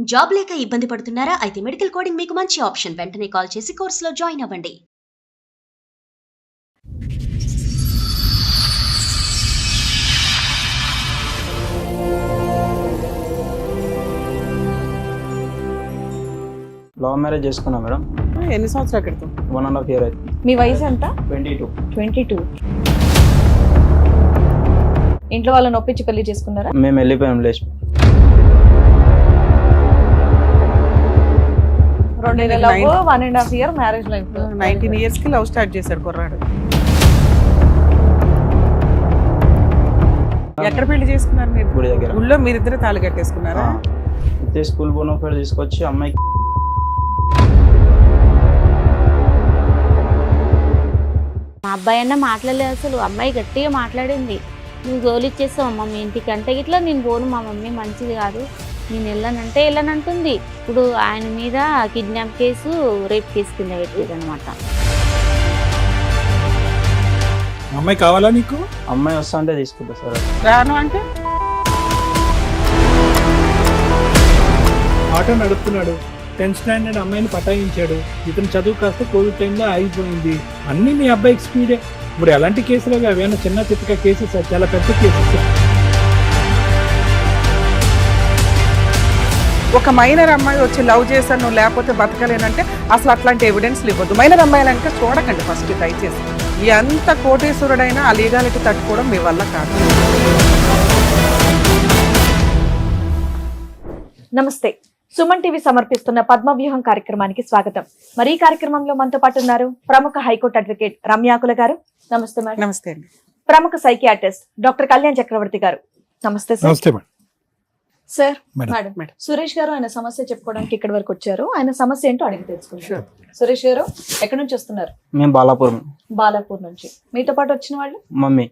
Job లేక ఇబ్బంది పడుతున్నారా? అయితే మెడికల్ కోడింగ్ మీకు మంచి ఆప్షన్. వెంటనే కాల్ చేసి కోర్సులో జాయిన్ అవ్వండి. లవ్ మ్యారేజ్ చేసుకున్నా మేడం. ఎన్ని సంవత్సరాల క్రితం? 1.5 year అవుతుంది. మీ వయసు ఎంత? 22. 22. ఇంట్లో వాళ్ళని ఒప్పించి పెళ్లి చేసుకున్నారా? మేము వెళ్ళిపోయాం లేచి. 2 years love, 1.5 year marriage life. 19 years కి లవ్ స్టార్ట్ చేశాడు కుర్రాడు. ఎక్కడ పెళ్లి చేసుకున్నారు మీరు? గుడి దగ్గర. ఊళ్ళో మీరిద్దరు తాళి కట్టేసుకున్నారా? అయితే స్కూల్ బోనోఫైడ్ తీసుకొచ్చి అమ్మాయికి మా అబ్బాయి అన్న మాట్లాడలేదు, అసలు అమ్మాయి గట్టిగా మాట్లాడింది. నువ్వు గోలిచ్చేస్తావు అమ్మ మీ ఇంటికి అంటే ఇట్లా నేను పోను, మా మమ్మీ మంచిది కాదు, నేను వెళ్ళనంటే వెళ్ళనంటుంది. ఇప్పుడు ఆయన మీద కిడ్నాప్ కేసు, రేప్ కేసు కింద పెట్టేది అనమాట. అమ్మాయి కావాలా నీకు? అమ్మాయి వస్తా అంటే తీసుకుంటా సార్. రాను అంటే ఆటో నడుపుతున్నాడు, 10th standard అమ్మాయిని పటాయించాడు. ఇతను చదువు కాస్త కోవిడ్ టైంలో ఆగిపోయింది. అన్ని మీ అబ్బాయికి స్పీడే. ఇప్పుడు ఎలాంటి కేసులు అవేనా? చిన్న చిత్తక కేసెస్, చాలా పెద్ద కేసెస్. ఒక మైనర్ అమ్మాయి వచ్చి లవ్ చేశాను నువ్వు లేకపోతే బతకలేనంటే అసలు అట్లాంటి ఎవిడెన్స్లు ఇవ్వద్దు. మైనర్ అమ్మాయిలంటే చూడకండి ఫస్ట్ దయచేసి. ఎంత కోటేశ్వరుడైనా ఆ లీగాలిటీ తట్టుకోవడం మీ వల్ల కాదు. నమస్తే, సుమన్ టీవీ సమర్పిస్తున్న పద్మవ్యూహం కార్యక్రమానికి స్వాగతం. మరి ఈ కార్యక్రమంలో మనతో పాటు ఉన్నారు ప్రముఖ హైకోర్టు అడ్వకేట్ రమ్యాకుల గారు. నమస్తే మేడం. నమస్తే అండి. ప్రముఖ సైకియాట్రిస్ట్ డాక్టర్ కళ్యాణ్ చక్రవర్తి గారు. నమస్తే సార్. నమస్తే madam. Sir, madam. Madam Suresh గారు ఆయన సమస్య చెప్పుకోవడానికి ఇక్కడి వరకు వచ్చారు. ఆయన సమస్య ఏంటో అడిగి తెలుసుకుంటారు. సురేష్ గారు ఎక్కడి నుంచి వస్తున్నారు? మేము బాలాపూర్. బాలాపూర్ నుంచి. మీతో పాటు వచ్చిన వాళ్ళు? మమ్మీ.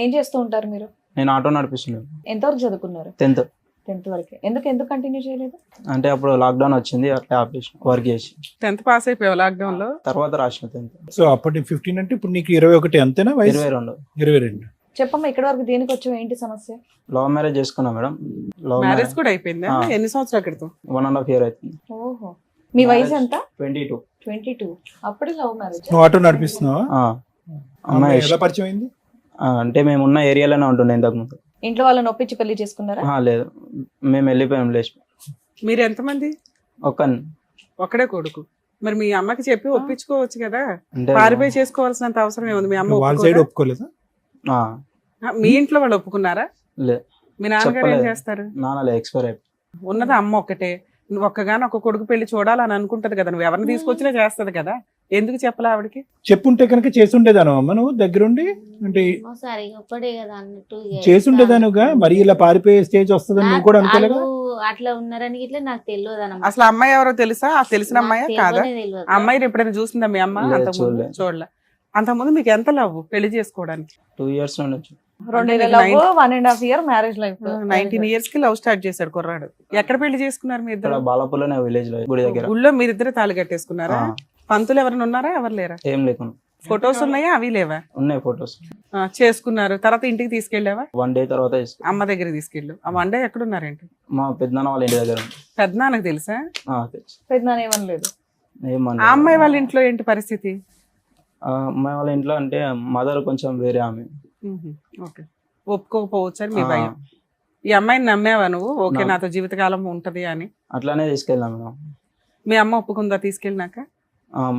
ఏం చేస్తూ ఉంటారు మీరు? నేను ఆటో నడిపిస్తున్నాను. ఎంతవరకు చదువుకున్నారు? 10th వరకు. ఎందుకు కంటిన్యూ చేయలేదు? అంటే అప్పుడు లాక్డౌన్ వచ్చింది, అట్లా ఆపేసి వర్క్ చేసి. 10th పాస్ అయిపోయావు లాక్డౌన్ లో? తర్వాత రాసిన 10th. సో అప్పటి 15 అంటే ఇప్పుడు నీకు 21 అంతేనా వయసు? 22. 22. చెప్పమ్మా, ఇక్కడ వరకు దేనికి వచ్చావు, ఏంటి సమస్య? లవ్ మ్యారేజ్ చేసుకున్నా మేడం. లవ్ మ్యారేజ్ కూడా అయిపోయిందా? ఎన్ని సంవత్సరాల క్రితం? 1.5 year అవుతుంది. ఓహో, మీ వయసు ఎంత? 22. 22. అప్పుడే లవ్ మ్యారేజ్. నువ్వు ఆటో నడిపిస్తున్నావా? అమ్మాయి ఎలా పరిచయం అయింది? అంటే మేము ఉన్న ఏరియాలోనే ఉంటుండే ఇంతకు ముందు. ఇంట్లో వాళ్ళని ఒప్పించి పెళ్లి చేసుకున్నారా? లేదు, మేము వెళ్ళిపోయాం లేచి. మీరు ఎంతమంది? ఒక్కడే కొడుకు. మరి మీ అమ్మకి చెప్పి ఒప్పించుకోవచ్చు కదా. అంటే పారిపోయి చేసుకోవాల్సినంత అవసరం ఏముంది? మీ అమ్మ వాళ్ళ సైడ్ ఒప్పుకోదా? ఒప్పుకోలేదా? మీ ఇంట్లో వాళ్ళు ఒప్పుకున్నారా? లేదు. మీ నాన్నగారు ఏం చెప్పలేదు. చేస్తారు? నాన్నలే ఎక్స్పైర్ అయిపోయి. ఉన్నది అమ్మ ఒక్కటే. నువ్వు ఒక్కగాని ఒక కొడుకు పెళ్లి చూడాలని అనుకుంటది కదా. నువ్వు ఎవరిని తీసుకొచ్చినా చేస్తది కదా. ఎందుకు చెప్పలే ఆవిడకి? చెప్పుంటే కనుక చేసుండేదాను అమ్మ, నువ్వు దగ్గరుండి అంటే సరే ఒక్కడే కదా అన్నట్టు చేసుండేదానుగా. మరి ఇలా పారిపోయే స్టేజ్ వస్తుందని నువ్వు కూడా అనుకోలేగా? అట్లా ఉన్నారని ఇట్లా నాకు తెలియదు అన్నమాట. అసలు అమ్మాయి ఎవరో తెలుసా? ఆ తెలిసిన అమ్మాయా కాదా? తెలియదు. అమ్మాయిని ఎప్పుడైనా చూసిందా మీ అమ్మ? లేదు, అంతకుముందు చూడలే. చూడలే. అంతకుముందు మీకు ఎంత లవ్ పెళ్లి చేసుకోవడానికి? 2 years నుంచి. 2 years love, 1.5 year marriage life. 19 years కి లవ్ స్టార్ట్ చేశాడు కుర్రాడు. ఎక్కడ పెళ్లి చేసుకున్నారు మీ ఇక్కడ ఇద్దరు? బాలాపూర్లోనే విలేజ్ లో, గుడి దగ్గర. ఊళ్ళో మీరిద్దరు తాళి కట్టేసుకున్నారా? పంతులు ఎవరైనా ఉన్నారా? ఎవరు లేరా? ఏం లేకుండా. ఫొటోస్ ఉన్నాయా? అవి లేవా? ఉన్నాయి ఫొటోస్. చేసుకున్నారు. తర్వాత ఇంటికి తీసుకెళ్ళావా? 1 day తర్వాత అమ్మ దగ్గర తీసుకెళ్ళు. ఆ 1 day ఎక్కడున్నారేంటి? మా పెద్దనాన్న వాళ్ళ ఇంటి దగ్గర ఉంది. పెద్దనాన్నకు తెలుసా? తెలుసు. పెద్దనాన్న ఏమనలేదు. ఆ అమ్మాయి వాళ్ళ ఇంట్లో ఏంటి పరిస్థితి? అమ్మాయి వాళ్ళ ఇంట్లో అంటే మదర్ కొంచెం వేరే ఆమె. ఓకే, ఒప్పుకోకపోవచ్చు అని మీ భయం. ఈ అమ్మాయిని నమ్మేవా నువ్వు? ఓకే, నాతో జీవితకాలం ఉంటది అని. అట్లానే తీసుకెళ్ళాం మేడం. మీ అమ్మ ఒప్పుకుందా తీసుకెళ్ళినాక?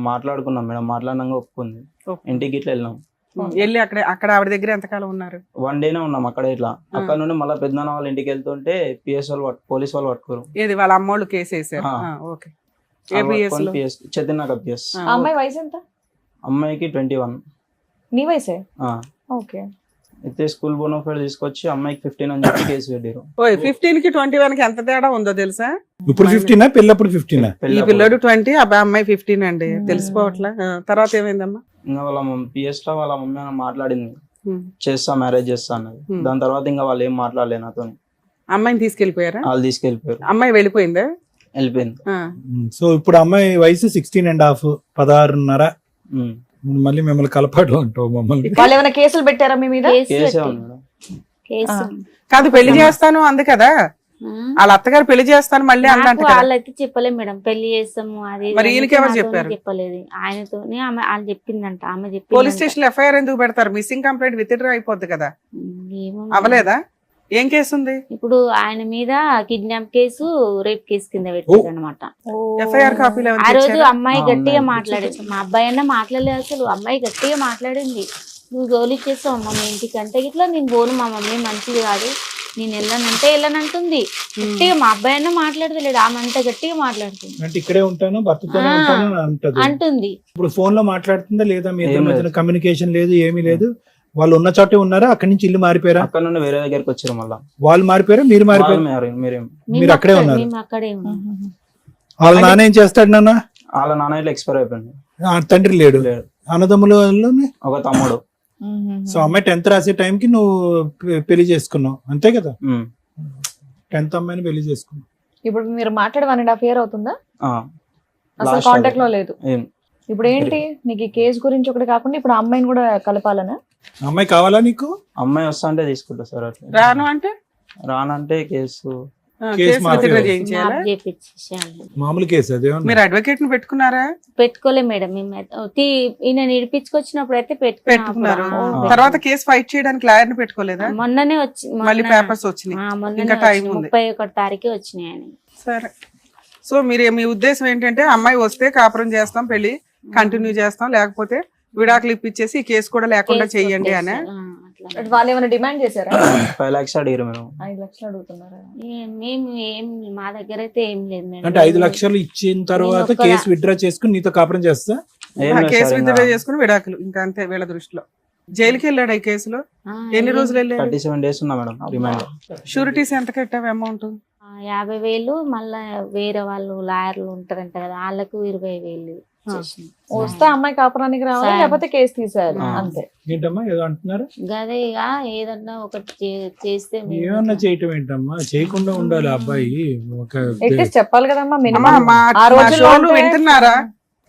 మాట్లాడుకున్నాం మేడం, మాట్లాడినాక ఒప్పుకుంది. ఇంటికి ఇట్లా వెళ్ళినాం. వెళ్ళి అక్కడ ఆవిడ దగ్గర ఎంతకాలం ఉన్నారు? 1 day ఉన్నాం అక్కడ. ఇట్లా అక్కడ నుండి మళ్ళీ పెద్దనాన్న వాళ్ళ ఇంటికి వెళ్తుంటే PS వాళ్ళు పోలీస్ వాళ్ళు పట్టుకోరు. ఏది వాళ్ళ అమ్మోళ్ళు కేసు వేసారు? ఓకే. ఏ PS లో? చదివినాక PS. ఆ అమ్మాయి వయసు ఎంత? అమ్మాయికి 21. నీ వయసే? ఓకే. అయితే స్కూల్ బోనోఫైడ్ తీసుకొచ్చి అమ్మాయికి 15 అని చెప్పి కేసు పెట్టారు. 15 కి 21 కి ఎంత తేడా ఉందో తెలుసా? ఇప్పుడు 15 పెళ్ళప్పుడు 15. ఈ పిల్లడు 20, అమ్మాయి 15 అండి. తెలిసిపోవట్లా. తర్వాత ఏమైందమ్మా? ఇంకా వాళ్ళ PS లో వాళ్ళ మమ్మీ మాట్లాడింది, చేస్తా మ్యారేజ్ చేస్తా అన్నది. దాని తర్వాత ఇంకా వాళ్ళు ఏం మాట్లాడలేదు నాతో. అమ్మాయిని తీసుకెళ్లిపోయారా? వాళ్ళు తీసుకెళ్లిపోయారు. అమ్మాయి వెళ్ళిపోయిందా? వెళ్ళిపోయింది. సో ఇప్పుడు అమ్మాయి వయసు 16.5, 16.5. మళ్ళీ మిమ్మల్ని కలపాడు అంటావు మమ్మల్ని. వాళ్ళు ఏమైనా కేసులు పెట్టారా మీ మీద? కేసే ఉంది మేడం. కేసు కాదు, పెళ్లి చేస్తాను అంది కదా. వాళ్ళ అత్తగారు పెళ్లి చేస్తాను మళ్ళీ నాకు అందంట కదా. వాళ్ళైతే చెప్పలేదు మేడం, పెళ్లి చేస్తాము అది ఇది మరి అని ఈయనకి ఎవరు నాతోనే చెప్పారు? చెప్పలేదు, ఆయనతోనే ఆమె వాళ్ళు చెప్పిందంట, ఆమె పోలీస్ చెప్పింది. స్టేషన్ లో ఎఫ్ఐఆర్ ఎందుకు పెడతారు? మిస్సింగ్ కంప్లైంట్ విత్డ్రా అయిపోద్ది కదా. అవలేదా? ఏం కేసు ఉంది? ఇప్పుడు ఆయన మీద కిడ్నాప్ కేసు, రేప్ కేసు కింద పెట్టారు అనమాట. ఎఫ్ఐఆర్ కాపీలు ఆ రోజు అమ్మాయి ఆ, గట్టిగా ఉన్నాయి. మాట్లాడింది, మా అబ్బాయి అన్న మాట్లాడలేదు అసలు. అమ్మాయి గట్టిగా మాట్లాడింది, నువ్వు గోలు ఇచ్చేస్తావు మా ఇంటికి అంటే ఇట్లా, నేను పోను, మా మమ్మీ మంచిది కాదు, నేను వెళ్ళనంటే వెళ్ళనంటుంది. గట్టిగా మా అబ్బాయి అన్న మాట్లాడతలేడు, ఆమె అంత గట్టిగా మాట్లాడుతుంది. అంటే ఇక్కడే ఉంటాను, భర్తతోనే ఉంటాను అని అంటది. అంటుంది. ఇప్పుడు ఫోన్ లో మాట్లాడుతుందా లేదా? మీ ఇద్దరి ఏం మధ్యన లేదు. కమ్యూనికేషన్ లేదు, ఏమీ లేదు. వాళ్ళు ఉన్న చోటే ఉన్నారా? అక్కడి నుంచి ఇల్లు మారిపోయారా? అక్కడ నుండి వేరే దగ్గరికి వచ్చారు మళ్ళా. వాళ్ళు మారిపోయారా, మీరు మారిపోయారు? మీరేం మీరు అక్కడే ఉన్నారు. మేము అక్కడే ఉన్నాం. వాళ్ళ నాన్న ఏం చేస్తాడు నాన్న? వాళ్ళ నాన్న ఇట్లా ఎక్స్పైర్ అయిపోయింది. తండ్రి లేడు. లేడు. అన్నదమ్ములు ఒక తమ్ముడు. సో అమ్మాయి 10th రాసే టైంకి నువ్వు పెళ్లి చేసుకున్నావు అంతే కదా? ఉమ్. 10th అమ్మాయిని పెళ్లి చేసుకున్నావు. ఇప్పుడు మీరు మాట్లాడి 1.5 year అవుతుందా? ఆ. అసలు Last కాంటాక్ట్ లో అది. లేదు. ఏం. ఇప్పుడు ఏంటి నీకు ఈ కేసు గురించి ఒకటి కాకుండా ఇప్పుడు ఆ అమ్మాయిని కూడా కలపాలనా? అమ్మాయి కావాలా నీకు? అమ్మాయి వస్తా అంటే తీసుకుంటా సార్. అట్లా రాను అంటే రానంటే కేసు కేసు కేసు మాఫీ విత్డ్రా అవుతుంది. చేయించాలా? మాకు చేపించేయాలి. మామూలు కేసు అదే. మీరు అడ్వకేట్ ని పెట్టుకున్నారా? పెట్టుకోలే మేడం, మేము ఈయన నిడిపించుకొచ్చినప్పుడు అయితే పెట్టుకున్నారు. ఆ. తర్వాత కేసు ఫైట్ చేయడానికి లాయర్ ని పెట్టుకోలేదా? మొన్ననే వచ్చి మళ్ళీ పేపర్స్ వచ్చినాయి. ఇంకా టైం ఉంది. 31 తారీఖే వచ్చినాయి ఆయన. సరే. సో మీరు మీ ఉద్దేశం ఏంటంటే అమ్మాయి వస్తే కాపురం చేస్తాం, పెళ్లి కంటిన్యూ చేస్తాం, లేకపోతే విడాకులు ఇప్పించేసి ఈ కేసు కూడా లేకుండా చెయ్యండి అని. వాళ్ళు ఏమైనా డిమాండ్ చేశారా? 5 lakhs అడిగారు మేము. 5 లక్షలు అడుగుతున్నారా? మేము ఏం మా దగ్గర అయితే ఏం లేదు మేడం. అంటే 5 లక్షలు ఇచ్చిన తర్వాత నేను ఒక్కదా- కేసు విత్డ్రా చేసుకుని నీతో కాపురం చేస్తా. ఏం లేదు కేసు సార్, విత్డ్రా ఇంకా చేసుకుని విడాకులు, ఇంకా అంతే వీళ్ళ దృష్టిలో. జైలుకి వెళ్ళాడు ఈ కేసులో. ఆ, ఎన్ని రోజులు వెళ్ళాడు? 37 days ఉన్నా మేడం రిమాండ్. షూరిటీస్ ఎంత కట్టావు అమౌంట్? 50,000, మళ్ళా వేరే వాళ్ళు లాయర్లు ఉంటారంట కదా, వాళ్ళకు 20,000 ఇచ్చేసింది. వస్తే అమ్మాయి కాపురానికి రావాలి, సరే. లేకపోతే కేసు తీసేయాలి ఆ. అంతే. ఏంటమ్మా ఏదో అంటున్నారు? గదే ఇక ఏదన్నా ఒకటి చేస్తే మేము ఏమన్నా చేయటం ఏంటమ్మా? చేయకుండా ఉండాలి ఆ అబ్బాయి. ఒక అట్లీస్ట్ చెప్పాలి కదమ్మా అమ్మా, మినిమం. మా ఆ రోజుల్లో షోలు అంటే- వింటున్నారా?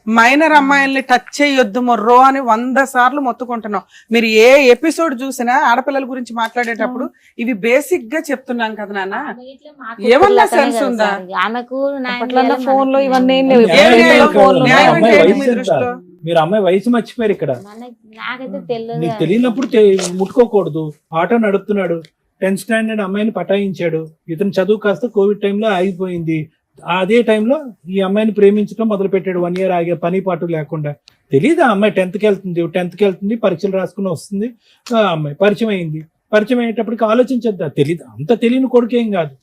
మైనర్ అమ్మాయిల్ని టచ్ చేయొద్దు మొర్రో అని 100 సార్లు మొత్తుకుంటున్నాం. మీరు ఏ ఎపిసోడ్ చూసినా ఆడపిల్లల గురించి మాట్లాడేటప్పుడు ఇవి బేసిక్ గా చెప్తున్నాం కదా నాన్న. ఆమె ఇట్లా మాకు ఏమన్నా పిల్లకనే sense కదా ఉందా? సార్, ఆమెకు న్యాయం అప్పట్లో చేయాలి, ఫోన్ లో మనకి ఇవన్నీ ఏం న్యాయం లేవు. ఏం ఇప్పుడు లేదు. అయితే ఫోన్లు ఉన్నాయి. న్యాయం అమ్మాయి ఏంటి వయసు మీ ఎంత? దృష్టిలో? మీరు అమ్మాయి వయసు మర్చిపోయారు ఇక్కడ. నాకైతే తెలియదు. నీకు తెలియనప్పుడు ముట్టుకోకూడదు. ఆటో నడుపుతున్నాడు, 10th స్టాండర్డ్ అమ్మాయిని పటాయించాడు. ఇతను చదువు కాస్త కోవిడ్ టైంలో ఆగిపోయింది. అదే టైంలో ఈ అమ్మాయిని ప్రేమించడం మొదలు పెట్టాడు. 1 year ఆగే పని పాటు లేకుండా. తెలీదు ఆ అమ్మాయి 10th కి వెళ్తుంది, పరీక్షలు రాసుకుని వస్తుంది. ఆ అమ్మాయి పరిచయం అయింది. పరిచయం అయ్యేటప్పటికి ఆలోచించద్దా? తెలీదు, అంత తెలియని కొడుకేం కాదు.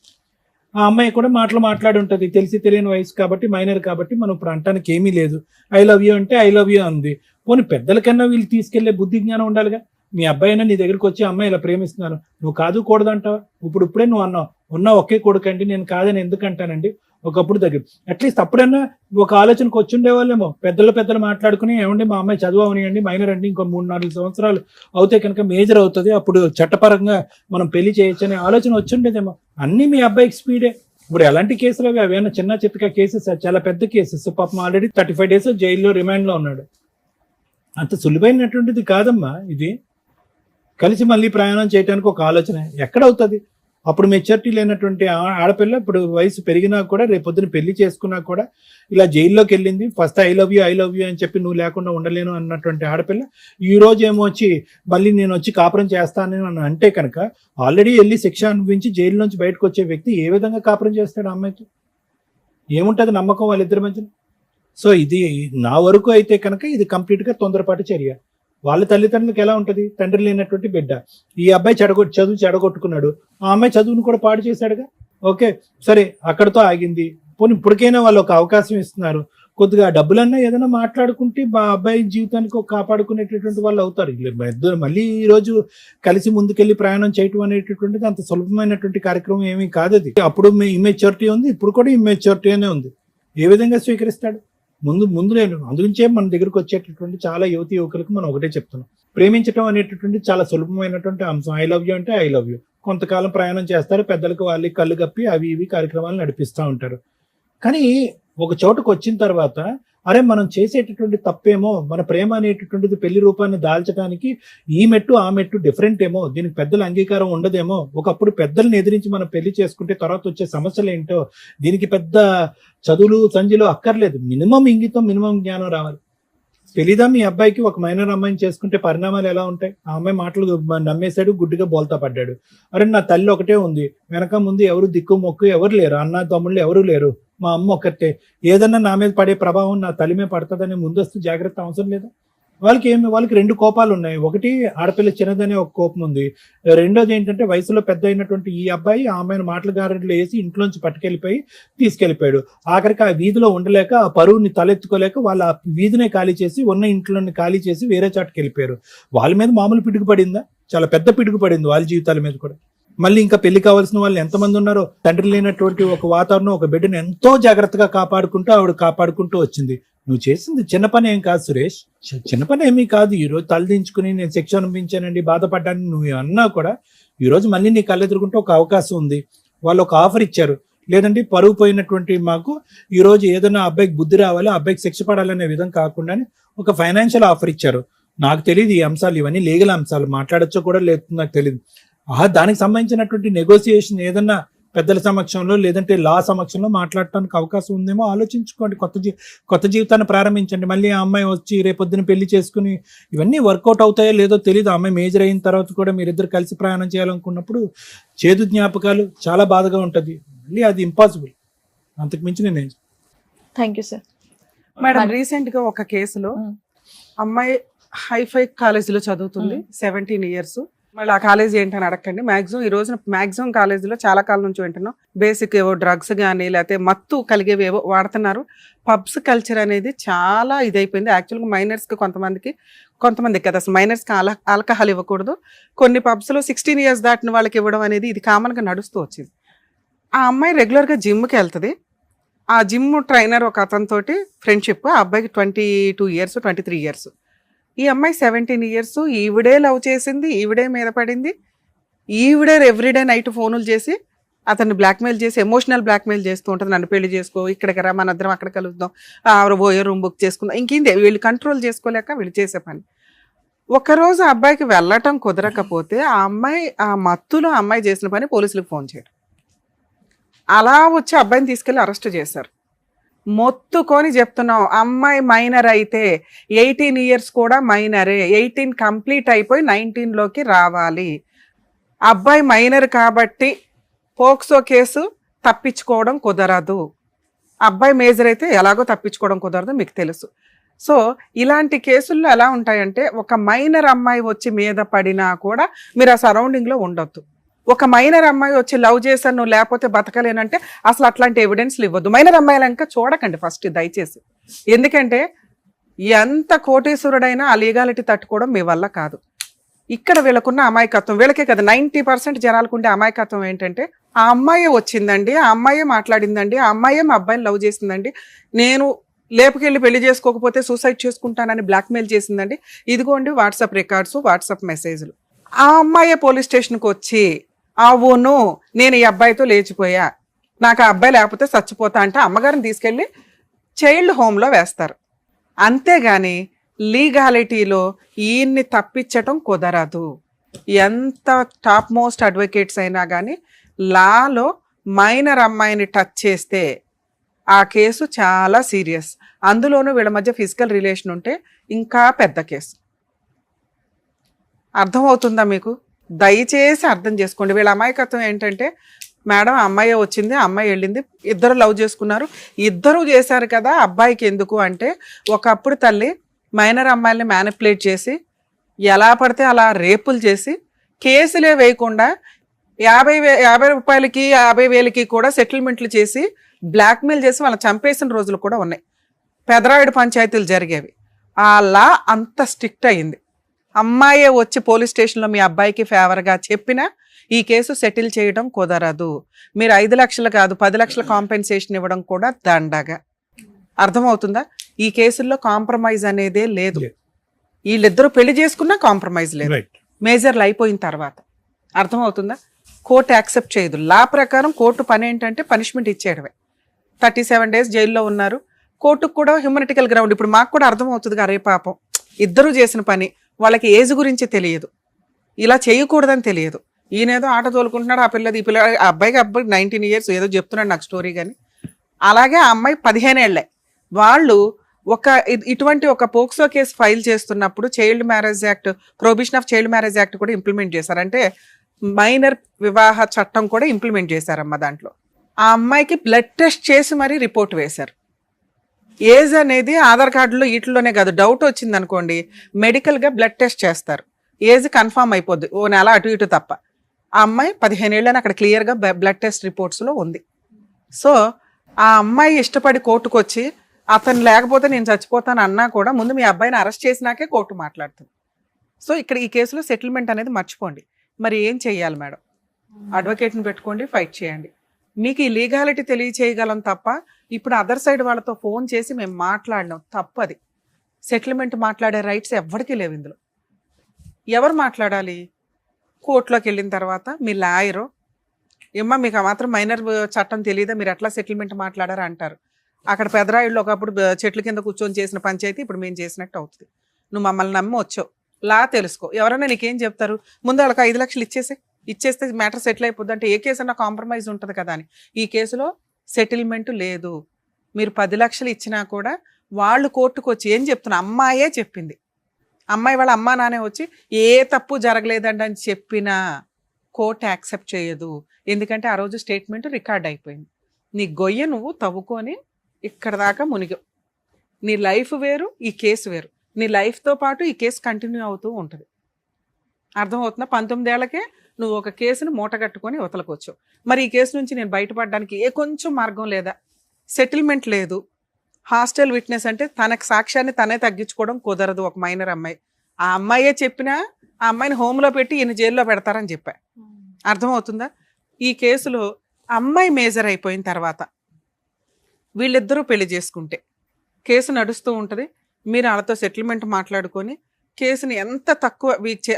ఆ అమ్మాయి కూడా మాట్లాడి ఉంటది. తెలిసి తెలియని వయసు కాబట్టి, మైనర్ కాబట్టి మనం ఇప్పుడు అంటానికి ఏమీ లేదు. ఐ లవ్ యూ అంటే ఐ లవ్ యూ అంది. పోనీ పెద్దలకన్నా వీళ్ళు తీసుకెళ్లే బుద్ధి జ్ఞానం ఉండాలిగా. మీ అబ్బాయి అయినా నీ దగ్గరికి వచ్చి అమ్మాయి ఇలా ప్రేమిస్తున్నాను, నువ్వు కాదు కూడదంటావా? ఇప్పుడే నువ్వు అన్నావు, ఉన్నా ఒకే కొడుకండి, నేను కాదని ఎందుకంటానండి. ఒకప్పుడు దగ్గర అట్లీస్ట్ అప్పుడన్నా ఒక ఆలోచనకు వచ్చి ఉండేవాళ్ళేమో. పెద్దలు మాట్లాడుకుని, ఏమండి మా అమ్మాయి చదువు అవనియండి, మైనర్ అండి, ఇంకో 3-4 సంవత్సరాలు అవుతే కనుక మేజర్ అవుతుంది, అప్పుడు చట్టపరంగా మనం పెళ్లి చేయొచ్చు అనే ఆలోచన వచ్చి ఉండేదేమో. అన్ని మీ అబ్బాయికి స్పీడే. ఇప్పుడు ఎలాంటి కేసులు అవి? అవేనా చిన్న చిత్తక కేసెస్? చాలా పెద్ద కేసెస్. పాపం ఆల్రెడీ 35 days జైల్లో రిమాండ్ లో ఉన్నాడు. అంత సులువైనటువంటిది కాదమ్మా ఇది. కలిసి మళ్ళీ ప్రయాణం చేయడానికి ఒక ఆలోచన ఎక్కడవుతుంది? అప్పుడు మెచ్యూరిటీ లేనటువంటి ఆడపిల్ల ఇప్పుడు వయసు పెరిగినా కూడా, రేపొద్దున పెళ్లి చేసుకున్నా కూడా ఇలా జైల్లోకి వెళ్ళింది. ఫస్ట్ ఐ లవ్ యూ అని చెప్పి నువ్వు లేకుండా ఉండలేను అన్నటువంటి ఆడపిల్ల ఈ రోజు ఏమో వచ్చి మళ్ళీ నేను వచ్చి కాపురం చేస్తాను అని అంటే కనుక, ఆల్రెడీ వెళ్ళి శిక్ష అనుభవించి జైలు నుంచి బయటకు వచ్చే వ్యక్తి ఏ విధంగా కాపురం చేస్తాడు? అమ్మాయితో ఏముంటది నమ్మకం వాళ్ళిద్దరి మధ్యన? సో ఇది నా వరకు అయితే కనుక ఇది కంప్లీట్ గా తొందరపాటు చర్య. వాళ్ళ తల్లిదండ్రులకు ఎలా ఉంటది? తండ్రి లేనటువంటి బిడ్డ. ఈ అబ్బాయి చదువు చెడగొట్టుకున్నాడు, ఆ అమ్మాయి చదువును కూడా పాడు చేశాడుగా. ఓకే సరే, అక్కడతో ఆగింది. పోనీ ఇప్పటికైనా వాళ్ళు ఒక అవకాశం ఇస్తున్నారు. కొద్దిగా డబ్బులన్నా ఏదైనా మాట్లాడుకుంటే మా అబ్బాయి జీవితానికి కాపాడుకునేటటువంటి వాళ్ళు అవుతారు. మళ్ళీ ఈ రోజు కలిసి ముందుకెళ్లి ప్రయాణం చేయటం అనేటటువంటిది అంత సులభమైనటువంటి కార్యక్రమం ఏమీ కాదు. అది అప్పుడు ఇమ్మెచ్యూరిటీ ఉంది, ఇప్పుడు కూడా ఇమ్మెచ్యూరిటీ అనే ఉంది. ఏ విధంగా స్వీకరిస్తాడు? ముందు నేను అందుగురించే మన దగ్గరకు వచ్చేటటువంటి చాలా యువతి యువకులకు మనం ఒకటే చెప్తున్నాం, ప్రేమించడం అనేటటువంటి చాలా సులభమైనటువంటి అంశం. ఐ లవ్ యూ అంటే ఐ లవ్ యూ. కొంతకాలం ప్రయాణం చేస్తారు, పెద్దలకు వాళ్ళకి కళ్ళు కప్పి అవి ఇవి కార్యక్రమాలు నడిపిస్తూ ఉంటారు. కానీ ఒక చోటుకు వచ్చిన తర్వాత అరే మనం చేసేటటువంటి తప్పేమో, మన ప్రేమ అనేటటువంటిది పెళ్లి రూపాన్ని దాల్చడానికి ఈ మెట్టు ఆ మెట్టు డిఫరెంట్ ఏమో, దీనికి పెద్దల అంగీకారం ఉండదేమో, ఒకప్పుడు పెద్దల్ని ఎదిరించి మనం పెళ్లి చేసుకుంటే తర్వాత వచ్చే సమస్యలు ఏంటో, దీనికి పెద్ద చదువులు సంజులు అక్కర్లేదు, మినిమం ఇంగితం మినిమం జ్ఞానం రావాలి. తెలీదా మీ అబ్బాయికి ఒక మైనర్ అమ్మాయిని చేసుకుంటే పరిణామాలు ఎలా ఉంటాయి? ఆ అమ్మాయి మాటలు నమ్మేశాడు, గుడ్డిగా బోల్తా పడ్డాడు. అరే నా తల్లి ఒకటే ఉంది, వెనక ముందు ఎవరు దిక్కు మొక్కు ఎవరు లేరు, అన్న తమ్ముళ్ళు ఎవరు లేరు, మా అమ్మ ఒక్కటే, ఏదన్నా నా మీద పడే ప్రభావం నా తల్లి మీద పడుతుందని ముందస్తు జాగ్రత్త అవసరం లేదా? వాళ్ళకి రెండు కోపాలు ఉన్నాయి. ఒకటి ఆడపిల్ల చిన్నదనే ఒక కోపం ఉంది, రెండోది ఏంటంటే వయసులో పెద్ద అయినటువంటి ఈ అబ్బాయి ఆ అమ్మాయిని మాటల గారెడ్లు వేసి ఇంట్లోంచి పట్టుకెళ్ళిపోయి తీసుకెళ్లిపోయాడు. ఆఖరికి ఆ వీధిలో ఉండలేక, ఆ పరువుని తలెత్తుకోలేక వాళ్ళ ఆ వీధినే ఖాళీ చేసి ఉన్న ఇంట్లోని ఖాళీ చేసి వేరే చాటుకి వెళ్ళిపోయారు. వాళ్ళ మీద మామూలు పిడుగు పడిందా? చాలా పెద్ద పిడుగు పడింది వాళ్ళ జీవితాల మీద కూడా. మళ్ళీ ఇంకా పెళ్లి కావాల్సిన వాళ్ళు ఎంతమంది ఉన్నారో, తండ్రి లేనటువంటి ఒక వాతావరణం, ఒక బిడ్డను ఎంతో జాగ్రత్తగా ఆవిడ కాపాడుకుంటూ వచ్చింది. నువ్వు చేసింది చిన్న పని ఏం కాదు సురేష్, చిన్న పని ఏమీ కాదు. ఈరోజు తలదించుకుని నేను శిక్ష అనుభవించానండి, బాధపడ్డాను నువ్వు అన్నా కూడా ఈరోజు మళ్ళీ నీ కళ్ళెదురుకుంటే ఒక అవకాశం ఉంది. వాళ్ళు ఒక ఆఫర్ ఇచ్చారు, లేదంటే పరుగు పోయినటువంటి మాకు ఈరోజు ఏదైనా అబ్బాయికి బుద్ధి రావాలి, అబ్బాయికి శిక్ష పడాలనే విధం కాకుండా ఒక ఫైనాన్షియల్ ఆఫర్ ఇచ్చారు. నాకు తెలియదు ఈ అంశాలు, ఇవన్నీ లీగల్ అంశాలు, మాట్లాడచ్చో కూడా లేదు నాకు తెలియదు. దానికి సంబంధించినటువంటి నెగోసియేషన్ ఏదన్నా పెద్దల సమక్షంలో లేదంటే లా సమక్షంలో మాట్లాడటానికి అవకాశం ఉందేమో ఆలోచించుకోండి. కొత్త జీవితాన్ని ప్రారంభించండి. మళ్ళీ ఆ అమ్మాయి వచ్చి రేపొద్దున పెళ్లి చేసుకుని ఇవన్నీ వర్కౌట్ అవుతాయో లేదో తెలియదు. ఆ అమ్మాయి మేజర్ అయిన తర్వాత కూడా మీరిద్దరు కలిసి ప్రయాణం చేయాలనుకున్నప్పుడు చేదు జ్ఞాపకాలు చాలా బాధగా ఉంటుంది. మళ్ళీ అది ఇంపాసిబుల్, అంతకు మించి నేను. Thank you sir. Madam, recent గా ఒక కేసులో అమ్మాయి హైఫై కాలేజీలో చదువుతుంది, 17 years. మళ్ళీ ఆ కాలేజ్ ఏంటని అడగండి. మాక్సిమం ఈ రోజున మాక్సిమం కాలేజీలో చాలా కాలం నుంచి వింటున్నాం, బేసిక్ ఏవో డ్రగ్స్ కానీ లేకపోతే మత్తు కలిగేవి ఏవో వాడుతున్నారు. పబ్స్ కల్చర్ అనేది చాలా ఇదైపోయింది. యాక్చువల్గా మైనర్స్కి కొంతమంది కదా, అసలు మైనర్స్కి ఆల్కహాల్ ఇవ్వకూడదు. కొన్ని పబ్స్లో 16 years దాటిన వాళ్ళకి ఇవ్వడం అనేది ఇది కామన్గా నడుస్తూ వచ్చింది. ఆ అమ్మాయి రెగ్యులర్గా జిమ్కి వెళ్తుంది. ఆ జిమ్ ట్రైనర్ ఒక అతనితోటి ఫ్రెండ్షిప్. ఆ అబ్బాయికి 22 years 23 years. ఈ అమ్మాయి 17 years. ఈవిడే లవ్ చేసింది, ఈవిడే మీద పడింది, ఈవిడే ఎవ్రీడే నైట్ ఫోనులు చేసి అతన్ని బ్లాక్మెయిల్ చేసి ఎమోషనల్ బ్లాక్మెయిల్ చేస్తూ ఉంటుంది. నన్ను పెళ్లి చేసుకో, ఇక్కడికి రా, మన ఇద్దరం అక్కడ కలుద్దాం, పోయే రూమ్ బుక్ చేసుకుందాం. ఇంకేంది, వీళ్ళు కంట్రోల్ చేసుకోలేక వీళ్ళు చేసే పని. ఒకరోజు ఆ అబ్బాయికి వెళ్ళటం కుదరకపోతే ఆ అమ్మాయి ఆ మత్తులో అమ్మాయి చేసిన పని పోలీసులకు ఫోన్ చేయడం, అలా వచ్చి అబ్బాయిని తీసుకెళ్లి అరెస్ట్ చేశారు. మొత్తుకొని చెప్తున్నాం, అమ్మాయి మైనర్ అయితే 18 years కూడా మైనరే, 18 కంప్లీట్ అయిపోయి 19లోకి రావాలి. అబ్బాయి మైనర్ కాబట్టి పోక్సో కేసు తప్పించుకోవడం కుదరదు. అబ్బాయి మేజర్ అయితే ఎలాగో తప్పించుకోవడం కుదరదు, మీకు తెలుసు. సో ఇలాంటి కేసుల్లో ఎలా ఉంటాయంటే, ఒక మైనర్ అమ్మాయి వచ్చి మీద పడినా కూడా మీరు ఆ సరౌండింగ్లో ఉండొద్దు. ఒక మైనర్ అమ్మాయి వచ్చి లవ్ చేశాను నువ్వు లేకపోతే బతకలేనంటే అసలు అట్లాంటి ఎవిడెన్స్లు ఇవ్వద్దు. మైనర్ అమ్మాయిలు ఇంకా చూడకండి ఫస్ట్, దయచేసి. ఎందుకంటే ఎంత కోటీశ్వరుడైనా ఆ లీగాలిటీ తట్టుకోవడం మీ వల్ల కాదు. ఇక్కడ వీళ్ళకున్న అమాయకత్వం, వీళ్ళకే కదా 90% జనాలకు ఉండే అమాయకత్వం ఏంటంటే, ఆ అమ్మాయే వచ్చిందండి, ఆ అమ్మాయే మాట్లాడిందండి, ఆ అమ్మాయే మా అబ్బాయిని లవ్ చేసిందండి, నేను లేపుకెళ్ళి పెళ్లి చేసుకోకపోతే సూసైడ్ చేసుకుంటానని బ్లాక్మెయిల్ చేసిందండి, ఇదిగోండి వాట్సాప్ రికార్డ్స్, వాట్సాప్ మెసేజ్లు. ఆ అమ్మాయే పోలీస్ స్టేషన్కి వచ్చి అవును నేను ఈ అబ్బాయితో లేచిపోయా, నాకు ఆ అబ్బాయి లేకపోతే చచ్చిపోతా అంటే అమ్మగారిని తీసుకెళ్ళి చైల్డ్ హోమ్లో వేస్తారు. అంతేగాని లీగాలిటీలో ఈయన్ని తప్పించటం కుదరదు. ఎంత టాప్ మోస్ట్ అడ్వకేట్స్ అయినా కానీ లాలో మైనర్ అమ్మాయిని టచ్ చేస్తే ఆ కేసు చాలా సీరియస్. అందులోనూ వీళ్ళ మధ్య ఫిజికల్ రిలేషన్ ఉంటే ఇంకా పెద్ద కేసు. అర్థమవుతుందా మీకు? దయచేసి అర్థం చేసుకోండి. వీళ్ళ అమాయకత్వం ఏంటంటే, మేడం అమ్మాయి వచ్చింది, అమ్మాయి వెళ్ళింది, ఇద్దరు లవ్ చేసుకున్నారు, ఇద్దరు చేశారు కదా, అబ్బాయికి ఎందుకు అంటే, ఒకప్పుడు తల్లి మైనర్ అమ్మాయిల్ని మ్యానిపులేట్ చేసి ఎలా పడితే అలా రేపులు చేసి కేసులే వేయకుండా 50 రూపాయలకి 50,000కి కూడా సెటిల్మెంట్లు చేసి బ్లాక్మెయిల్ చేసి వాళ్ళని చంపేసిన రోజులు కూడా ఉన్నాయి. పెదరాయుడు పంచాయతీలు జరిగేవి. ఆ లా అంత స్ట్రిక్ట్ అయింది. అమ్మాయే వచ్చి పోలీస్ స్టేషన్లో మీ అబ్బాయికి ఫేవర్గా చెప్పినా ఈ కేసు సెటిల్ చేయడం కుదరదు. మీరు 5 లక్షలు కాదు 10 లక్షల కాంపెన్సేషన్ ఇవ్వడం కూడా దండగా. అర్థమవుతుందా? ఈ కేసుల్లో కాంప్రమైజ్ అనేదే లేదు. వీళ్ళిద్దరూ పెళ్లి చేసుకున్నా కాంప్రమైజ్ లేదు, మేజర్లు అయిపోయిన తర్వాత. అర్థమవుతుందా? కోర్టు యాక్సెప్ట్ చేయదు. లా ప్రకారం కోర్టు పని ఏంటంటే పనిష్మెంట్ ఇచ్చేయడమే. 37 days జైల్లో ఉన్నారు, కోర్టుకు కూడా హ్యూమనిటికల్ గ్రౌండ్. ఇప్పుడు మాకు కూడా అర్థం అవుతుంది అరే పాపం ఇద్దరు చేసిన పని, వాళ్ళకి ఏజ్ గురించి తెలియదు, ఇలా చేయకూడదని తెలియదు. ఈయనేదో ఆట తోలుకుంటున్నాడు, ఆ పిల్లది ఈ పిల్ల, ఆ అబ్బాయికి 19 years ఏదో చెప్తున్నాడు నాకు స్టోరీ. కానీ అలాగే ఆ అమ్మాయి 15 ఏళ్లే. వాళ్ళు ఇటువంటి ఒక పోక్సో కేసు ఫైల్ చేస్తున్నప్పుడు child marriage act, prohibition of child marriage act కూడా ఇంప్లిమెంట్ చేశారు. అంటే మైనర్ వివాహ చట్టం కూడా ఇంప్లిమెంట్ చేశారమ్మ. దాంట్లో ఆ అమ్మాయికి బ్లడ్ టెస్ట్ చేసి మరీ రిపోర్ట్ వేశారు. ఏజ్ అనేది ఆధార్ కార్డులో వీటిలోనే కాదు, డౌట్ వచ్చింది అనుకోండి మెడికల్గా బ్లడ్ టెస్ట్ చేస్తారు, ఏజ్ కన్ఫామ్ అయిపోద్ది, ఓ నెల అటు ఇటు తప్ప. ఆ అమ్మాయి 15 ఏళ్ళని అక్కడ క్లియర్గా బ్లడ్ టెస్ట్ రిపోర్ట్స్లో ఉంది. సో ఆ అమ్మాయి ఇష్టపడి కోర్టుకు వచ్చి అతను లేకపోతే నేను చచ్చిపోతాను అన్నా కూడా ముందు మీ అబ్బాయిని అరెస్ట్ చేసినాకే కోర్టు మాట్లాడుతుంది. సో ఇక్కడ ఈ కేసులో సెటిల్మెంట్ అనేది మర్చిపోండి. మరి ఏం చెయ్యాలి మేడం? అడ్వకేట్ని పెట్టుకోండి, ఫైట్ చేయండి. మీకు ఈ లీగాలిటీ తెలియచేయగలం తప్ప ఇప్పుడు అదర్ సైడ్ వాళ్ళతో ఫోన్ చేసి మేము మాట్లాడినాం తప్పది. సెటిల్మెంట్ మాట్లాడే రైట్స్ ఎవరికి లేవు ఇందులో. ఎవరు మాట్లాడాలి? కోర్టులోకి వెళ్ళిన తర్వాత మీ లాయరు ఏమ్మా మీకు ఆ మాత్రం మైనర్ చట్టం తెలియదా, మీరు ఎట్లా సెటిల్మెంట్ మాట్లాడారా అంటారు. అక్కడ పెదరాయిళ్ళు ఒకప్పుడు చెట్ల కింద కూర్చొని చేసిన పంచాయతీ ఇప్పుడు మేము చేసినట్టు అవుతుంది. నువ్వు మమ్మల్ని నమ్మి వచ్చావు, లా తెలుసుకో. ఎవరైనా నీకేం చెప్తారు? ముందు వాళ్ళకి 5 లక్షలు ఇచ్చేస్తే మ్యాటర్ సెటిల్ అయిపోద్ది అంటే ఏ కేసు అన్నా కాంప్రమైజ్ ఉంటుంది కదా అని. ఈ కేసులో సెటిల్మెంట్ లేదు. మీరు 10 లక్షలు ఇచ్చినా కూడా వాళ్ళు కోర్టుకు వచ్చి ఏం చెప్తున్నా, అమ్మాయే చెప్పింది, అమ్మాయి వాళ్ళ అమ్మా నానే వచ్చి ఏ తప్పు జరగలేదండి అని చెప్పినా కోర్టు యాక్సెప్ట్ చేయదు. ఎందుకంటే ఆ రోజు స్టేట్మెంట్ రికార్డ్ అయిపోయింది. నీ గొయ్య నువ్వు తవ్వుకొని ఇక్కడ దాకా మునిగావు. నీ లైఫ్ వేరు, ఈ కేసు వేరు. నీ లైఫ్తో పాటు ఈ కేసు కంటిన్యూ అవుతూ ఉంటుంది. అర్థమవుతుందా? 19 ఏళ్లకే నువ్వు ఒక కేసును మూటగట్టుకొని వతలకొచ్చావు. మరి ఈ కేసు నుంచి నేను బయటపడడానికి ఏ కొంచెం మార్గం లేదా? సెటిల్మెంట్ లేదు. హాస్టల్ విట్నెస్ అంటే తనకు సాక్ష్యాన్ని తనే తగ్గించుకోవడం కుదరదు. ఒక మైనర్ అమ్మాయి, ఆ అమ్మాయే చెప్పినా ఆ అమ్మాయిని హోమ్లో పెట్టి ఈయన జైల్లో పెడతారని చెప్పా. అర్థమవుతుందా? ఈ కేసులో అమ్మాయి మేజర్ అయిపోయిన తర్వాత వీళ్ళిద్దరూ పెళ్లి చేసుకుంటే కేసు నడుస్తూ ఉంటుంది. మీరు వాళ్ళతో సెటిల్మెంట్ మాట్లాడుకొని కేసుని ఎంత తక్కువ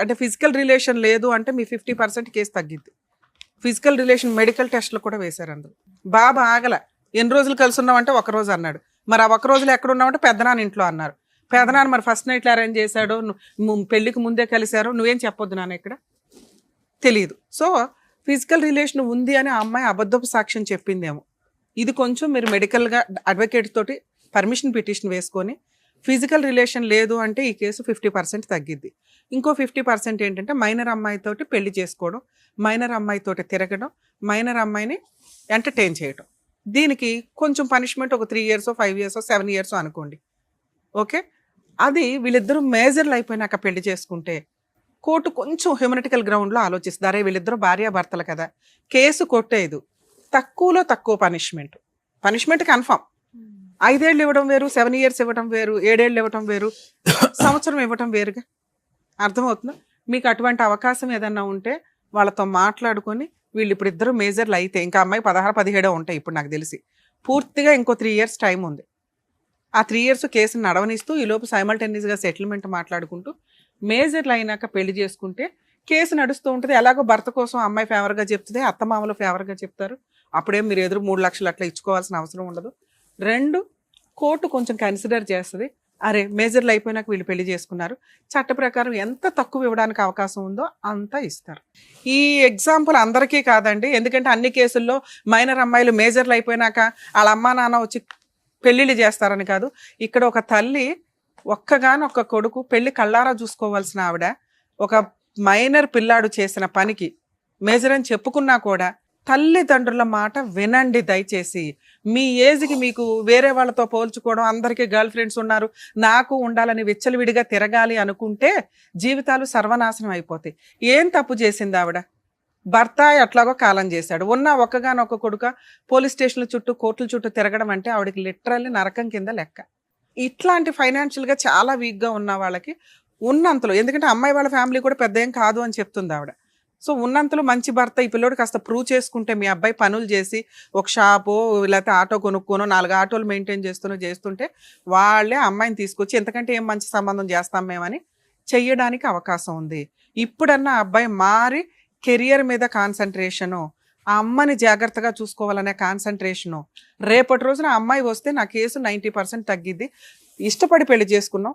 అంటే ఫిజికల్ రిలేషన్ లేదు అంటే మీ 50% కేసు తగ్గిద్ది. ఫిజికల్ రిలేషన్ మెడికల్ టెస్ట్లు కూడా వేశారు అందులో. బాబా ఆగల, ఎన్ని రోజులు కలిసి ఉన్నామంటే 1 రోజు అన్నాడు. మరి ఆ 1 రోజులు ఎక్కడ ఉన్నామంటే పెద్దనాన్న ఇంట్లో అన్నారు. పెద్దనాన్న మరి ఫస్ట్ నైట్లు అరేంజ్ చేశాడు, పెళ్లికి ముందే కలిశారు, నువ్వేం చెప్పొద్దు నాన్న ఇక్కడ తెలియదు. సో ఫిజికల్ రిలేషన్ ఉంది అని ఆ అమ్మాయి అబద్ధపు సాక్ష్యం చెప్పిందేమో. ఇది కొంచెం మీరు మెడికల్గా అడ్వకేట్ తోటి పర్మిషన్ పిటిషన్ వేసుకొని ఫిజికల్ రిలేషన్ లేదు అంటే ఈ కేసు 50% తగ్గిద్ది. ఇంకో 50% ఏంటంటే మైనర్ అమ్మాయితోటి పెళ్లి చేసుకోవడం, మైనర్ అమ్మాయితోటి తిరగడం, మైనర్ అమ్మాయిని ఎంటర్టైన్ చేయడం. దీనికి కొంచెం పనిష్మెంట్ ఒక 3 years 5 years 7 years అనుకోండి. ఓకే, అది వీళ్ళిద్దరూ మేజర్లు అయిపోయినాక పెళ్లి చేసుకుంటే కోర్టు కొంచెం హ్యూమనిటికల్ గ్రౌండ్లో ఆలోచిస్తుంది. అరే వీళ్ళిద్దరూ భార్యాభర్తలు కదా, కేసు కొట్టేదు, తక్కువలో తక్కువ పనిష్మెంట్ కన్ఫామ్. 5 ఏళ్ళు ఇవ్వడం వేరు, 7 years ఇవ్వడం వేరు, 7 ఏళ్ళు ఇవ్వడం వేరు, సంవత్సరం ఇవ్వడం వేరుగా. అర్థమవుతుందా? మీకు అటువంటి అవకాశం ఏదన్నా ఉంటే వాళ్ళతో మాట్లాడుకొని వీళ్ళు ఇప్పుడు ఇద్దరు మేజర్లు అయితే ఇంకా అమ్మాయి 16-17 ఉంటాయి ఇప్పుడు నాకు తెలిసి. పూర్తిగా ఇంకో 3 years టైం ఉంది. ఆ 3 years కేసుని నడవనిస్తూ ఈలోపు సైమల్టేనియస్గా సెటిల్మెంట్ మాట్లాడుకుంటూ మేజర్లు అయినాక పెళ్లి చేసుకుంటే కేసు నడుస్తూ ఉంటుంది. ఎలాగో భర్త కోసం అమ్మాయి ఫేవర్గా చెప్తుంది, అత్తమామలు ఫేవర్గా చెప్తారు. అప్పుడేం మీరు ఎదురు 3 లక్షలు అట్లా ఇచ్చుకోవాల్సిన అవసరం ఉండదు. 2, కోర్టు కొంచెం కన్సిడర్ చేస్తుంది. అరే మేజర్లు అయిపోయినాక వీళ్ళు పెళ్లి చేసుకున్నారు, చట్ట ప్రకారం ఎంత తక్కువ ఇవ్వడానికి అవకాశం ఉందో అంతా ఇస్తారు. ఈ ఎగ్జాంపుల్ అందరికీ కాదండి, ఎందుకంటే అన్ని కేసుల్లో మైనర్ అమ్మాయిలు మేజర్లు అయిపోయినాక వాళ్ళ అమ్మా నాన్న వచ్చి పెళ్ళిళ్ళు చేస్తారని కాదు. ఇక్కడ ఒక తల్లి ఒక్కగానొక్క కొడుకు పెళ్లి కళ్ళారా చూసుకోవాల్సిన ఆవిడ ఒక మైనర్ పిల్లాడు చేసిన పనికి మేజర్ అని చెప్పుకున్నా కూడా తల్లిదండ్రుల మాట వినండి దయచేసి. మీ ఏజ్కి మీకు వేరే వాళ్ళతో పోల్చుకోవడం, అందరికీ గర్ల్ ఫ్రెండ్స్ ఉన్నారు నాకు ఉండాలని విచ్చలవిడిగా తిరగాలి అనుకుంటే జీవితాలు సర్వనాశనం అయిపోతాయి. ఏం తప్పు చేసింది ఆవిడ? భర్త ఎట్లాగో కాలం చేశాడు, ఉన్న ఒక్కగానొక్క కొడుక పోలీస్ స్టేషన్ల చుట్టూ కోర్టుల చుట్టూ తిరగడం అంటే ఆవిడకి లిటరల్లీ నరకం కింద లెక్క. ఇట్లాంటి ఫైనాన్షియల్గా చాలా వీక్గా ఉన్న వాళ్ళకి ఉన్నంతలో, ఎందుకంటే అమ్మాయి వాళ్ళ ఫ్యామిలీ కూడా పెద్ద ఏం కాదు అని చెప్తుంది ఆవిడ. సో ఉన్నంతలో మంచి భర్త ఈ పిల్లోడు కాస్త ప్రూవ్ చేసుకుంటే, మీ అబ్బాయి పనులు చేసి ఒక షాపు లేకపోతే ఆటో కొనుక్కోనో 4 ఆటోలు మెయింటైన్ చేస్తుంటే వాళ్ళే అమ్మాయిని తీసుకొచ్చి ఎంతకంటే ఏం మంచి సంబంధం చేస్తాం మేమని చెయ్యడానికి అవకాశం ఉంది. ఇప్పుడన్నా అబ్బాయి మారి కెరియర్ మీద కాన్సన్ట్రేషను, ఆ అమ్మని జాగ్రత్తగా చూసుకోవాలనే కాన్సన్ట్రేషను. రేపటి రోజున ఆ అమ్మాయి వస్తే నా కేసు 90% తగ్గిద్ది. ఇష్టపడి పెళ్లి చేసుకున్నాం,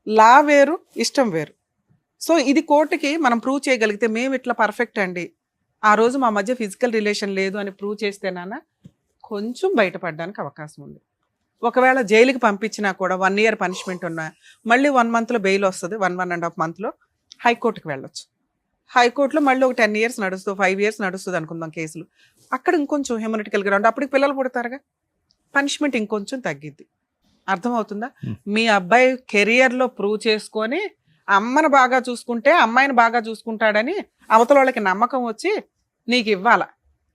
లా వేరు ఇష్టం వేరు. సో ఇది కోర్టుకి మనం ప్రూవ్ చేయగలిగితే మేము ఇట్లా పర్ఫెక్ట్ అండి, ఆ రోజు మా మధ్య ఫిజికల్ రిలేషన్ లేదు అని ప్రూవ్ చేస్తేనా కొంచెం బయటపడడానికి అవకాశం ఉంది. ఒకవేళ జైలుకి పంపించినా కూడా 1 year పనిష్మెంట్ ఉన్నా మళ్ళీ 1 monthలో బెయిల్ వస్తుంది, 1.5 monthలో హైకోర్టుకి వెళ్ళొచ్చు. హైకోర్టులో మళ్ళీ ఒక 10 years నడుస్తుంది, 5 years నడుస్తుంది అనుకుందాం కేసులు. అక్కడ ఇంకొంచెం హ్యూమనిటికల్ గ్రౌండ్, అప్పటికి పిల్లలు పుడతారుగా, పనిష్మెంట్ ఇంకొంచెం తగ్గిద్ది. అర్థమవుతుందా? మీ అబ్బాయి కెరియర్లో ప్రూవ్ చేసుకొని అమ్మను బాగా చూసుకుంటే అమ్మాయిని బాగా చూసుకుంటాడని అవతల వాళ్ళకి నమ్మకం వచ్చి నీకు ఇవ్వాల.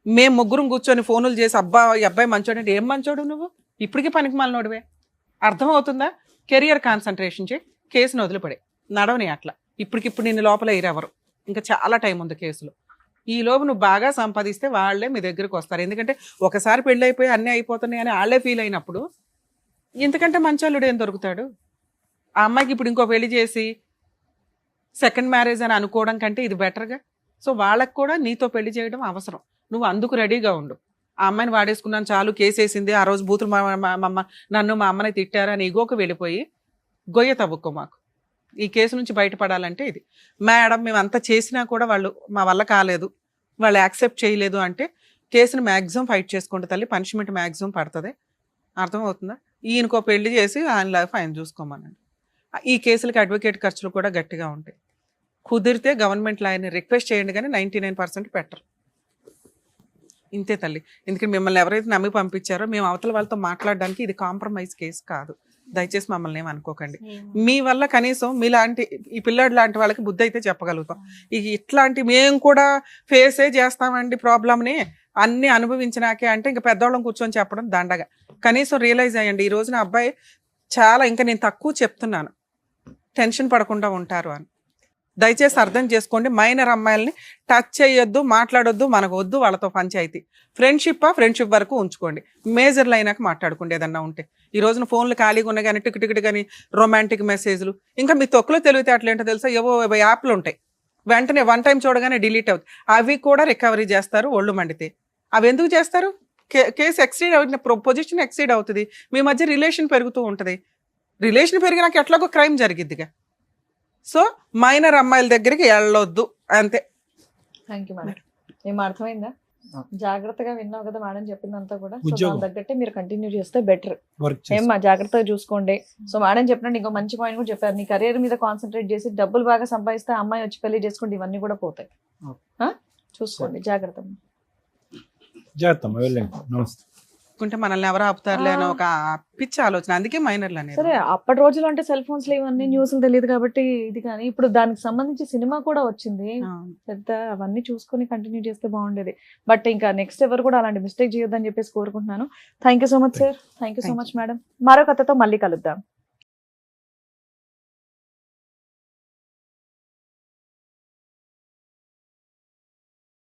మేము ముగ్గురం కూర్చొని ఫోనులు చేసి ఈ అబ్బాయి మంచోడు అంటే ఏం మంచోడు నువ్వు, ఇప్పటికీ పనికి మాలినోడివే. అర్థమవుతుందా? కెరియర్ కాన్సన్ట్రేషన్ చేయి, కేసును వదిలిపడే, నడవని అట్లా. ఇప్పటికిప్పుడు నిన్ను లోపల ఇరెవరు, ఇంకా చాలా టైం ఉంది కేసులో. ఈ లోపు నువ్వు బాగా సంపాదిస్తే వాళ్ళే మీ దగ్గరకు వస్తారు. ఎందుకంటే ఒకసారి పెళ్ళి అయిపోయి అన్నీ అయిపోతున్నాయి అని వాళ్ళే ఫీల్ అయినప్పుడు ఇంతకంటే మంచోళ్ళుడు ఏం దొరుకుతాడు? ఆ అమ్మాయికి ఇప్పుడు ఇంకో పెళ్లి చేసి సెకండ్ మ్యారేజ్ అని అనుకోవడం కంటే ఇది బెటర్గా. సో వాళ్ళకి కూడా నీతో పెళ్లి చేయడం అవసరం, నువ్వు అందుకు రెడీగా ఉండు. ఆ అమ్మాయిని వాడేసుకున్నాను చాలు, కేసేసింది, ఆ రోజు బూతులు నన్ను మా అమ్మని తిట్టారు అని ఇగోకు వెళ్ళిపోయి గొయ్య తవ్వుకో. మాకు ఈ కేసు నుంచి బయటపడాలంటే ఇది. మేడం మేము అంతా చేసినా కూడా వాళ్ళు మా వల్ల కాలేదు, వాళ్ళు యాక్సెప్ట్ చేయలేదు అంటే కేసును మ్యాక్సిమం ఫైట్ చేసుకోండి తల్లి, పనిష్మెంట్ మ్యాక్సిమం పడుతుంది. అర్థమవుతుందా? ఈయనకో పెళ్లి చేసి ఆయన లైఫ్ ఆయన చూసుకోమనండి. ఈ కేసులకి అడ్వకేట్ ఖర్చులు కూడా గట్టిగా ఉంటాయి. కుదిరితే గవర్నమెంట్ లాయర్ని రిక్వెస్ట్ చేయండి, కానీ 99% పెట్టరు. ఇంతే తల్లి. ఎందుకంటే మిమ్మల్ని ఎవరైతే నమ్మి పంపించారో మేము అవతల వాళ్ళతో మాట్లాడడానికి ఇది కాంప్రమైజ్ కేసు కాదు. దయచేసి మమ్మల్ని ఏమనుకోకండి. మీ వల్ల కనీసం మీలాంటి ఈ పిల్లాడు లాంటి వాళ్ళకి బుద్ధి అయితే చెప్పగలుగుతాం. ఇట్లాంటి మేము కూడా ఫేసే చేస్తామండి ప్రాబ్లమ్ని, అన్ని అనుభవించినాకే అంటే ఇంకా పెద్దవాళ్ళం కూర్చొని చెప్పడం దండగా. కనీసం రియలైజ్ అయ్యండి, ఈ రోజున అబ్బాయి చాలా, ఇంకా నేను తక్కువ చెప్తున్నాను, టెన్షన్ పడకుండా ఉంటారు అని. దయచేసి అర్థం చేసుకోండి. మైనర్ అమ్మాయిల్ని టచ్ చేయొద్దు, మాట్లాడొద్దు, మనకు వద్దు వాళ్ళతో పంచాయితీ. ఫ్రెండ్షిప్ వరకు ఉంచుకోండి, మేజర్లు అయినాక మాట్లాడుకోండి ఏదన్నా ఉంటే. ఈ రోజున ఫోన్లు ఖాళీగా ఉన్నాయి కానీ టిక్ కానీ రొమాంటిక్ మెసేజ్లు, ఇంకా మీ తొక్కులో తెలివితే అట్లేంటో తెలుసా, ఏవో యాప్లు ఉంటాయి, వెంటనే 1 time చూడగానే డిలీట్ అవుతుంది. అవి కూడా రికవరీ చేస్తారు ఒళ్ళు మండితే. అవి ఎందుకు చేస్తారు? కేసు ఎక్సీడ్ అవుతుంది, పొజిషన్ ఎక్సీడ్ అవుతుంది, మీ మధ్య రిలేషన్ పెరుగుతూ ఉంటుంది. రిలేషన్ పెరిగినాక ఎట్లాగో క్రైమ్ జరిగిద్దిగా. సో మైనర్ అమ్మాయిల దగ్గరికి వెళ్ళొద్దు, అంతే. Thank you madam. ఏం అర్థమైందా? జాగ్రత్తగా విన్నావు కదా మేడం చెప్పిందంతా కూడా. సో ఉద్యోగం. దాని తగ్గట్టే మీరు కంటిన్యూ చేస్తే బెటర్. వర్క్ ఏమ్మా జాగ్రత్తగా చూసుకోండి. సో మేడం చెప్పినట్టు ఇంకో మంచి పాయింట్ కూడా చెప్పారు, నీ కెరీర్ మీద కాన్సన్ట్రేట్ చేసి డబ్బులు బాగా సంపాదిస్తే అమ్మాయి వచ్చి పెళ్లి చేసుకుంటే ఇవన్నీ కూడా పోతాయి. చూసుకోండి, జాగ్రత్త. చేస్తాం, వెళ్ళండి. నమస్తే. కుంటే మనల్ని ఎవరు ఆపుతారులే అని ఒక పిచ్చి ఆలోచన, అందుకే మైనర్లు అనేది. సరే, అప్పటి రోజులు అంటే సెల్ ఫోన్స్ లో ఇవన్నీ న్యూస్లు తెలియదు కాబట్టి ఇది, కానీ ఇప్పుడు దానికి సంబంధించి సినిమా కూడా వచ్చింది పెద్ద, అవన్నీ చూసుకొని కంటిన్యూ చేస్తే బాగుండేది. బట్ ఇంకా నెక్స్ట్ ఎవరు కూడా అలాంటి మిస్టేక్ చేయొద్దని చెప్పేసి కోరుకుంటున్నాను. Thank you so much sir. Thank you so much madam. మరో కథతో మళ్ళీ కలుద్దాం.